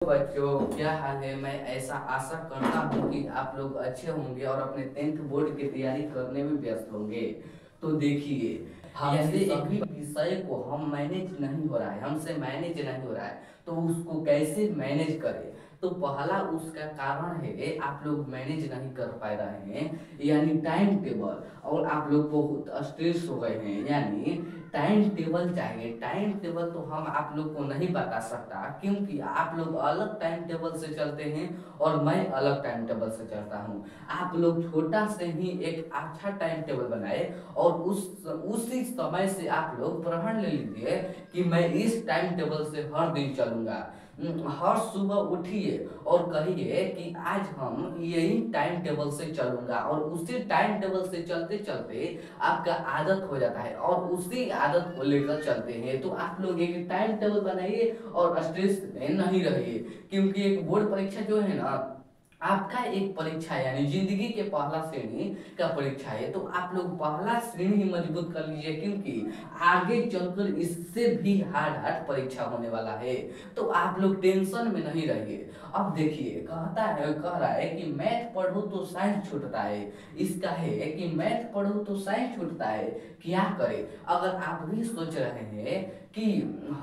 बच्चों, क्या हाल है। मैं ऐसा आशा करता हूँ कि आप लोग अच्छे होंगे और अपने 10th बोर्ड की तैयारी करने में व्यस्त होंगे। तो देखिए, हमसे एक भी विषय को हम मैनेज नहीं हो रहा है, हमसे मैनेज नहीं हो रहा है, तो उसको कैसे मैनेज करें। तो पहला उसका कारण है आप लोग मैनेज नहीं कर पा रहे हैं, यानी टाइम टेबल। और आप लोग बहुत स्ट्रेस हो गए हैं, यानी टाइम टेबल चाहिए। टाइम टेबल तो हम आप लोग को नहीं बता सकता, क्योंकि आप लोग अलग टाइम टेबल से चलते हैं और मैं अलग टाइम टेबल से चलता हूँ। आप लोग छोटा से ही एक अच्छा टाइम टेबल बनाए और उसी समय से आप लोग प्रण ले लीजिए कि मैं इस टाइम टेबल से हर दिन चलूंगा। हर सुबह उठिए और कहिए कि आज हम यही टाइम टेबल से चलूंगा, और उसी टाइम टेबल से चलते चलते आपका आदत हो जाता है और उसी आदत को लेकर चलते हैं। तो आप लोग एक टाइम टेबल बनाइए और स्ट्रेस में नहीं रहिए, क्योंकि एक बोर्ड परीक्षा जो है ना, आपका एक परीक्षा यानी जिंदगी के पहला श्रेणी का परीक्षा है। तो आप लोग पहला श्रेणी ही मजबूत कर लीजिए, क्योंकि आगे चलकर इससे भी हार्ड हार्ड परीक्षा होने वाला है। तो आप लोग टेंशन में नहीं रहिए। अब देखिए, कह रहा है कि मैथ पढ़ो तो साइंस छूटता है। इसका है कि मैथ पढ़ो तो साइंस छूटता है, क्या करें। अगर आप भी सोच रहे हैं कि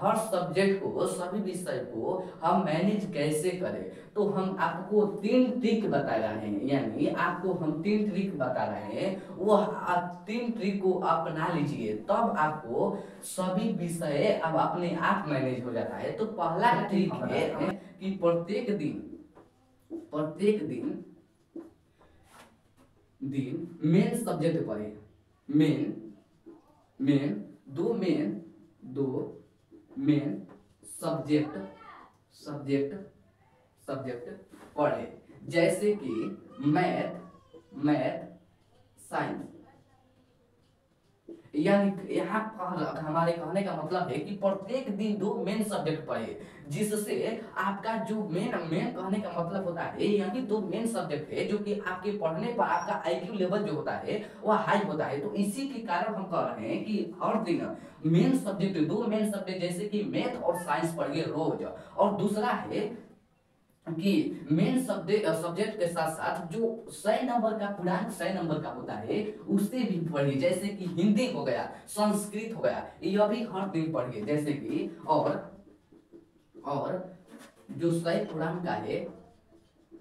हर सब्जेक्ट को, सभी विषय को हम मैनेज कैसे करें, तो हम आपको 3 ट्रिक बता रहे हैं, यानी आपको हम 3 ट्रिक बता रहे हैं। वो आप 3 ट्रिक को अपना लीजिए, तब आपको सभी विषय अब अपने आप मैनेज हो जाता है। तो पहला ट्रिक है कि प्रत्येक दिन मेन सब्जेक्ट पढ़े। मेन मेन दो मेन सब्जेक्ट सब्जेक्ट सब्जेक्ट पढ़े, जैसे कि मैथ मैथ साइंस। यानी यहाँ हमारे कहने का मतलब है कि प्रत्येक दिन 2 मेन सब्जेक्ट पढ़े, जिससे आपका जो मेन मेन कहने का मतलब होता है, यही 2 मेन सब्जेक्ट है जो कि आपके पढ़ने पर आपका आईक्यू लेवल जो होता है वह हाई होता है। तो इसी के कारण हम कह रहे हैं कि हर दिन दो मेन सब्जेक्ट जैसे कि मैथ और साइंस पढ़िए रोज। और दूसरा है कि मेन सब्जेक्ट के साथ साथ जो 100 नंबर का पूर्णांक 100 नंबर का होता है उससे भी पढ़िए, जैसे कि हिंदी हो गया, संस्कृत हो गया, यह भी हर दिन पढ़िए। जैसे कि और जो 100 पूर्णांक का है,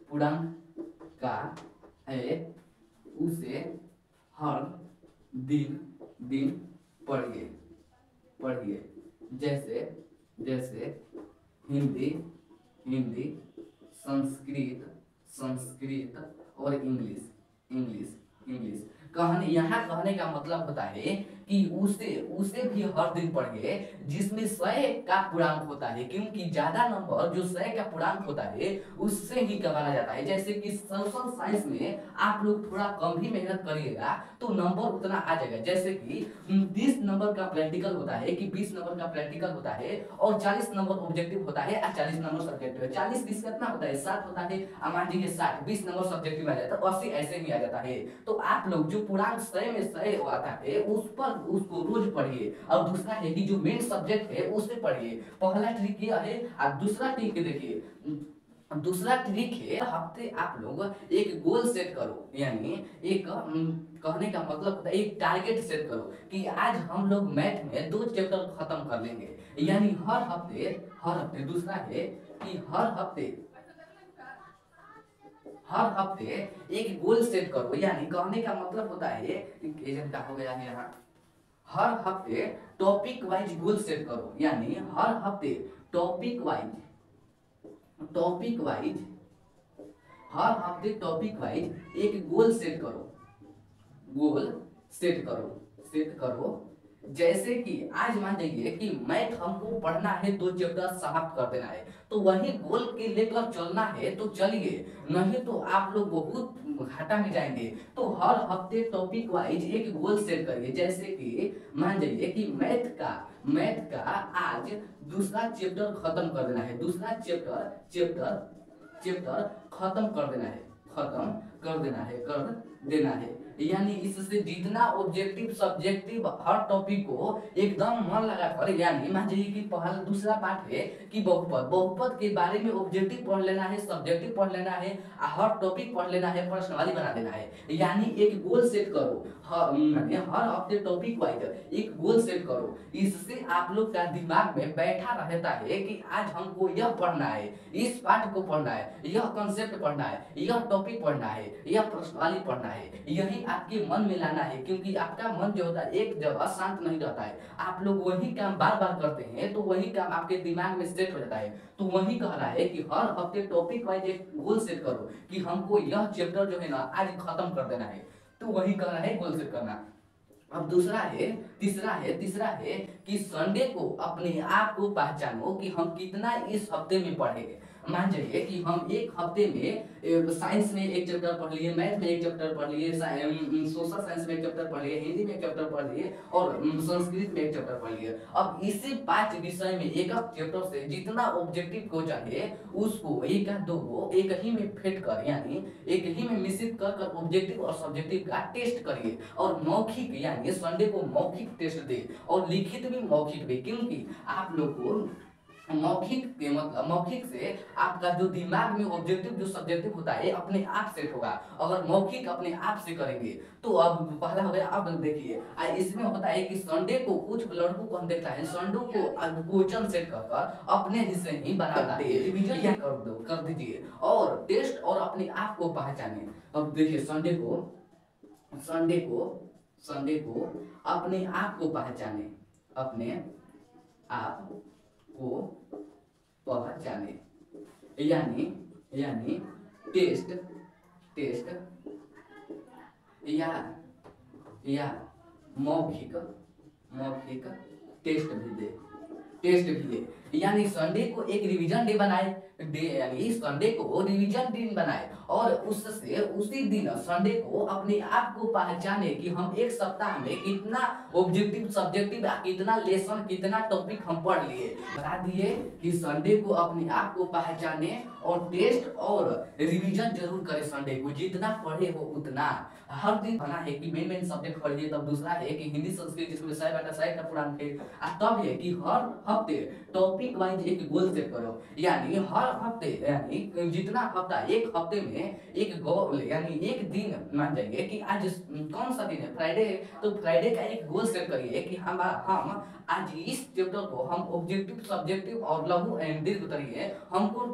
पूर्णांक का है, उसे हर दिन दिन पढ़िए पढ़िए। जैसे जैसे हिंदी हिंदी, संस्कृत संस्कृत और इंग्लिश इंग्लिश इंग्लिश। कहने यहाँ कहने का मतलब होता है कि उसे उसे भी हर दिन पढ़िए जिसमें 100 का पूर्णांक होता है, क्योंकि ज्यादा नंबर जो 100 का पूर्णांक होता है उससे ही कमाना जाता है। जैसे कि सोशल साइंस में आप लोग थोड़ा कम भी मेहनत करिएगा तो नंबर उतना आ जाएगा। जैसे कि 30 नंबर का प्रैक्टिकल होता है, कि 20 नंबर का प्रैक्टिकल होता है और 40 नंबर ऑब्जेक्टिव होता है और 40 नंबर सब्जेक्टिव है। 40 20 कितना होता है, 60 होता है। मान लीजिए 60, 20 नंबर सब्जेक्टिव आ जाता है, 80 ऐसे ही आ जाता है। तो आप लोग जो पूर्णांक 100 में 100 आता है उस पर उसको रोज पढ़िए। और दूसरा है कि जो मेन सब्जेक्ट है उससे पढ़िए। पहला ट्रिक यह है। और दूसरा ट्रिक देखिए, दूसरा ट्रिक है, हफ्ते आप लोग एक गोल सेट करो, यानी एक कहने का मतलब होता है एक टारगेट सेट करो कि आज हम लोग मैथ में 2 चैप्टर खत्म कर लेंगे। यानी हर हफ्ते दूसरा है कि हर हफ्ते एक गोल सेट करो, यानी कहने का मतलब होता है एजेंट का हो गया है यहाँ। हर हफ्ते टॉपिक वाइज गोल सेट करो, यानी हर हफ्ते टॉपिक वाइज टॉपिक वाइज हर हफ्ते टॉपिक वाइज एक गोल सेट करो। गोल सेट करो। जैसे कि आज मान जाइए कि मैथ हमको पढ़ना है, 2 चैप्टर समाप्त कर देना है, तो वही गोल के लेकर चलना है तो चलिए, नहीं तो आप लोग बहुत घाटा में जाएंगे। तो हर हफ्ते टॉपिक वाइज एक गोल सेट करिए। जैसे कि मान जाइए कि मैथ का आज दूसरा चैप्टर खत्म कर देना है, दूसरा चैप्टर चैप्टर चैप्टर खत्म कर देना है, कर देना है। यानी इससे जितना ऑब्जेक्टिव सब्जेक्टिव हर टॉपिक को एकदम मन लगा कर, यानी मान जाइए कि पहला दूसरा पार्ट है कि बहुपद, बहुपद के बारे में ऑब्जेक्टिव पढ़ लेना है, सब्जेक्टिव पढ़ लेना है, हर टॉपिक पढ़ लेना है, प्रश्नावली बना देना है। यानी एक गोल सेट करो, हर हफ्ते टॉपिक वाइज एक गोल सेट करो। इससे आप लोग का दिमाग में बैठा रहता है कि आज हमको यह पढ़ना है, इस पाठ को पढ़ना है, यह कॉन्सेप्ट पढ़ना है, यह टॉपिक पढ़ना है, यह प्रश्नावली पढ़ना है। यही आपके मन में लाना है, क्योंकि आपका मन जो होता है एक जगह शांत नहीं रहता है। आप लोग वही काम बार बार करते हैं तो वही काम आपके दिमाग में सेट हो जाता है। तो वही कह रहा है कि हर हफ्ते टॉपिक वाइज एक गोल सेट करो कि हमको यह चैप्टर जो है ना आज खत्म कर देना है। तो वही कह रहा है गोल सेट करना। अब तीसरा है कि संडे को अपने आप को पहचानो कि हम कितना इस हफ्ते में पढ़ेंगे। मान जाइए कि हम एक हफ्ते में साइंस में एक चैप्टर पढ़ लिए, मैथ में एक चैप्टर पढ़ लिए, सोशल साइंस में एक चैप्टर पढ़ लिए, हिंदी में एक चैप्टर पढ़ लिए और संस्कृत में एक चैप्टर पढ़ लिए। अब इसी 5 विषय में एक चैप्टर से जितना ऑब्जेक्टिव क्वेश्चन है उसको एक या दो एक ही में फिट कर, यानी एक ही में मिश्रित कर ऑब्जेक्टिव और सब्जेक्टिव का टेस्ट करिए। और मौखिक यानी संडे को मौखिक टेस्ट दे और लिखित भी मौखिक भी, क्योंकि आप लोग को मौखिक के मतलब मौखिक से आपका जो दिमाग में ऑब्जेक्टिव जो सब्जेक्टिव होता है अपने आप सेट होगा। अगर मौखिक अपने आप से करेंगे तो अब पहला हो गया। अब देखिए इसमें होता है कि संडे को कुछ लड़कों को हम देखता है संडे को क्वेश्चन सेट कर अपने हिस्से ही बनाता है, रिवीजन कर दीजिए और टेस्ट और अपने आप को पहचाने। अब देखिए संडे को अपने आप को पहचाने, अपने आप को पहचाने। यानी यानी टेस्ट टेस्ट या या मौखिक मौखिक टेस्ट भी दे। यानी संडे को एक रिवीजन डे बनाए, यानी संडे को रिवीजन दिन बनाए और उससे उसी दिन संडे को अपने आप को पहचाने कि हम एक सप्ताह में कितना ऑब्जेक्टिव सब्जेक्टिव कितना लेसन कितना टॉपिक हम पढ़ लिए। बता दिए कि संडे को अपने आप को पहचाने और टेस्ट और रिवीजन जरूर करें। संडे को जितना पढ़े हो उतना हर दिन बना है कि मेन सब्जेक्ट पढ़िए। तब दूसरा है कि हिंदी संस्कृत जिसमें 100 का पुराण थे। तब है कि हर हफ्ते टॉपिक वाइज एक गोल सेट करो, यानी हर हफ्ते यानी जितना हफ्ता एक हफ्ते में एक गोल, यानी एक दिन मान जाइए कि आज कौन सा दिन है, फ्राइडे है, तो फ्राइडे का एक गोल सेट करिए कि हम आज इस चैप्टर को हम ऑब्जेक्टिव सब्जेक्टिव और लघु एंड दीर्घ तरीके हमको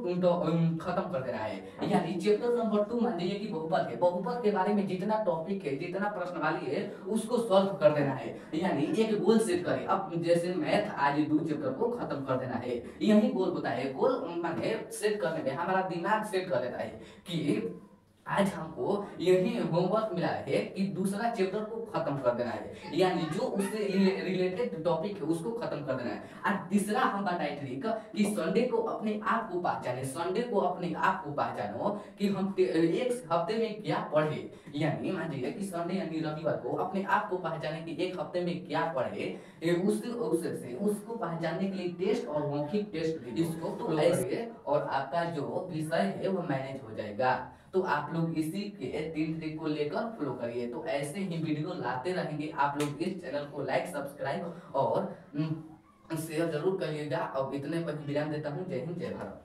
खत्म कर देना है। यानी चैप्टर नंबर 2 मान लीजिए कि बहुपद है, बहुपद के बारे में जितना टॉपिक है जितना प्रश्नावली है उसको सॉल्व कर देना है। यानी एक गोल सेट करें। अब जैसे मैथ आज 2 चैप्टर को खत्म कर देना है, यही गोल होता है। गोल माने सेट करने में हमारा दिमाग सेट कर देता है कि आज हमको यही होमवर्क मिला है कि दूसरा चैप्टर को खत्म कर देना है, यानी जो उससे रिलेटेड टॉपिक है उसको खत्म कर देना है। और तीसरा हम बताए ट्रिक कि संडे को अपने आप को पहचाने, संडे को अपने आप को पहचानो कि हम एक हफ्ते में क्या पढ़े। यानी मान लीजिए कि संडे यानी रविवार को अपने आप को पहचाने कि एक हफ्ते में क्या पढ़े, उसको पहचानने के लिए टेस्ट और मौखिक टेस्ट इसको तो ऐसे और आपका जो विषय है वो मैनेज हो जाएगा। तो आप लोग इसी के 3 ट्रिक को लेकर फॉलो करिए। तो ऐसे ही वीडियो लाते रहेंगे। आप लोग इस चैनल को लाइक सब्सक्राइब और शेयर जरूर करिएगा। अब इतने पर विराम देता हूँ। जय हिंद जय भारत।